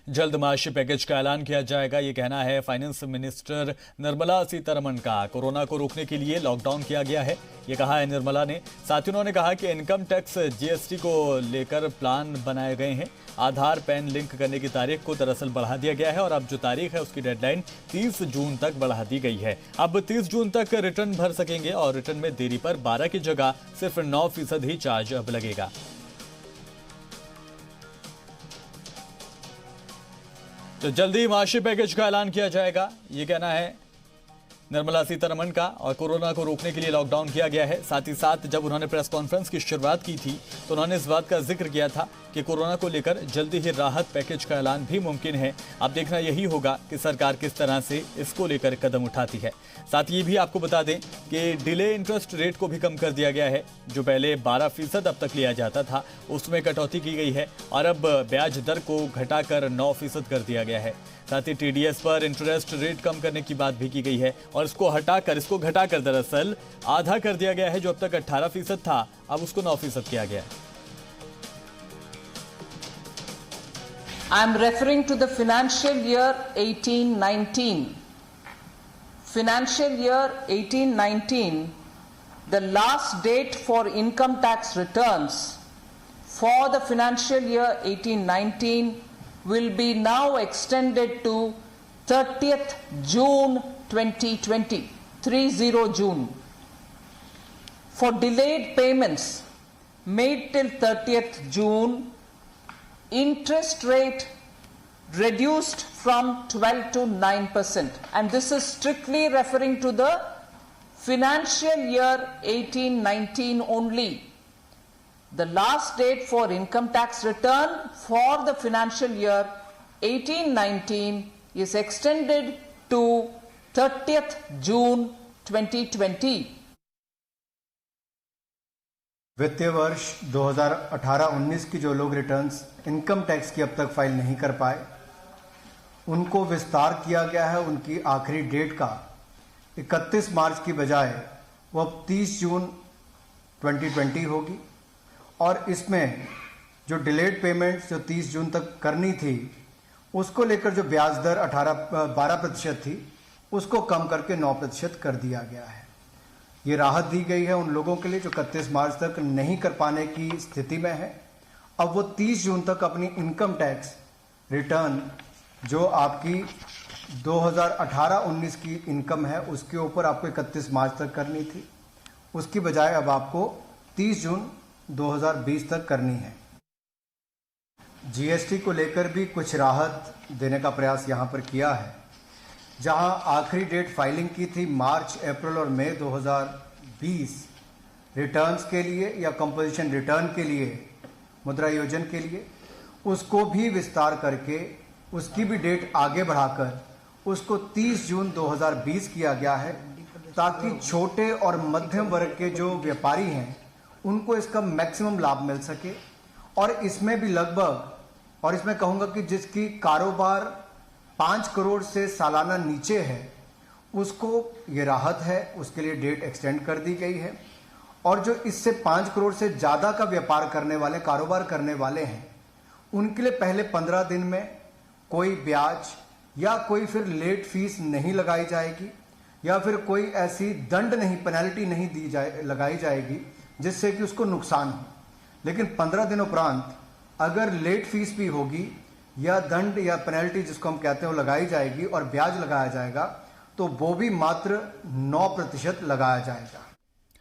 जल्द मार्च पैकेज का ऐलान किया जाएगा, ये कहना है फाइनेंस मिनिस्टर निर्मला सीतारमण का। कोरोना को रोकने के लिए लॉकडाउन किया गया है, ये कहा है निर्मला ने। साथ ही उन्होंने कहा कि इनकम टैक्स जीएसटी को लेकर प्लान बनाए गए हैं। आधार पैन लिंक करने की तारीख को दरअसल बढ़ा दिया गया है और अब जो तारीख है उसकी डेडलाइन 30 जून तक बढ़ा दी गई है। अब 30 जून तक रिटर्न भर सकेंगे और रिटर्न में देरी पर 12 की जगह सिर्फ 9% ही चार्ज अब लगेगा। तो जल्दी मार्च पैकेज का ऐलान किया जाएगा, ये कहना है निर्मला सीतारमण का। और कोरोना को रोकने के लिए लॉकडाउन किया गया है। साथ ही साथ जब उन्होंने प्रेस कॉन्फ्रेंस की शुरुआत की थी तो उन्होंने इस बात का जिक्र किया था कि कोरोना को लेकर जल्दी ही राहत पैकेज का ऐलान भी मुमकिन है। अब देखना यही होगा कि सरकार किस तरह से इसको लेकर कदम उठाती है। साथ ये भी आपको बता दें कि डिले इंटरेस्ट रेट को भी कम कर दिया गया है। जो पहले 12% अब तक लिया जाता था उसमें कटौती की गई है और अब ब्याज दर को घटाकर 9% कर दिया गया है। साथ ही टीडीएस पर इंटरेस्ट रेट कम करने की बात भी की गई है और इसको घटाकर दरअसल आधा कर दिया गया है। जो अब तक 18% था अब उसको 9% किया गया है। I am referring to the financial year 18-19. Financial year 18-19, the last date for income tax returns for the financial year 18-19 will be now extended to 30th June 2020, 30 June. For delayed payments made till 30th June, interest rate reduced from 12 to 9%, and this is strictly referring to the financial year 18-19 only. The last date for income tax return for the financial year 18-19 is extended to 30th June 2020. वित्तीय वर्ष 2018-19 की जो लोग returns income tax की अब तक file नहीं कर पाए उनको विस्तार किया गया है। उनकी आखिरी डेट का 31 मार्च की बजाय वो अब 30 जून 2020 होगी और इसमें जो डिलेड पेमेंट्स जो 30 जून तक करनी थी उसको लेकर जो ब्याज दर 12% थी उसको कम करके 9% कर दिया गया है। ये राहत दी गई है उन लोगों के लिए जो 31 मार्च तक नहीं कर पाने की स्थिति में है। अब वो 30 जून तक अपनी इनकम टैक्स रिटर्न जो आपकी 2018-19 की इनकम है उसके ऊपर आपको 31 मार्च तक करनी थी, उसकी बजाय अब आपको 30 जून 2020 तक करनी है। जीएसटी को लेकर भी कुछ राहत देने का प्रयास यहाँ पर किया है। जहां आखिरी डेट फाइलिंग की थी मार्च, अप्रैल और मई 2020 रिटर्न्स के लिए या कंपोजिशन रिटर्न के लिए, मुद्रा योजन के लिए, उसको भी विस्तार करके उसकी भी डेट आगे बढ़ाकर उसको 30 जून 2020 किया गया है ताकि छोटे और मध्यम वर्ग के जो व्यापारी हैं उनको इसका मैक्सिमम लाभ मिल सके। और इसमें भी लगभग, और इसमें कहूँगा कि जिसकी कारोबार 5 करोड़ से सालाना नीचे है उसको ये राहत है, उसके लिए डेट एक्सटेंड कर दी गई है। और जो इससे 5 करोड़ से ज़्यादा का व्यापार करने वाले, कारोबार करने वाले हैं उनके लिए पहले 15 दिन में कोई ब्याज या कोई फिर लेट फीस नहीं लगाई जाएगी या फिर कोई ऐसी दंड नहीं, पेनल्टी नहीं लगाई जाएगी जिससे कि उसको नुकसान हो। लेकिन 15 दिन उपरांत अगर लेट फीस भी होगी या दंड या पेनल्टी जिसको हम कहते हैं वो लगाई जाएगी और ब्याज लगाया जाएगा तो वो भी मात्र 9% लगाया जाएगा।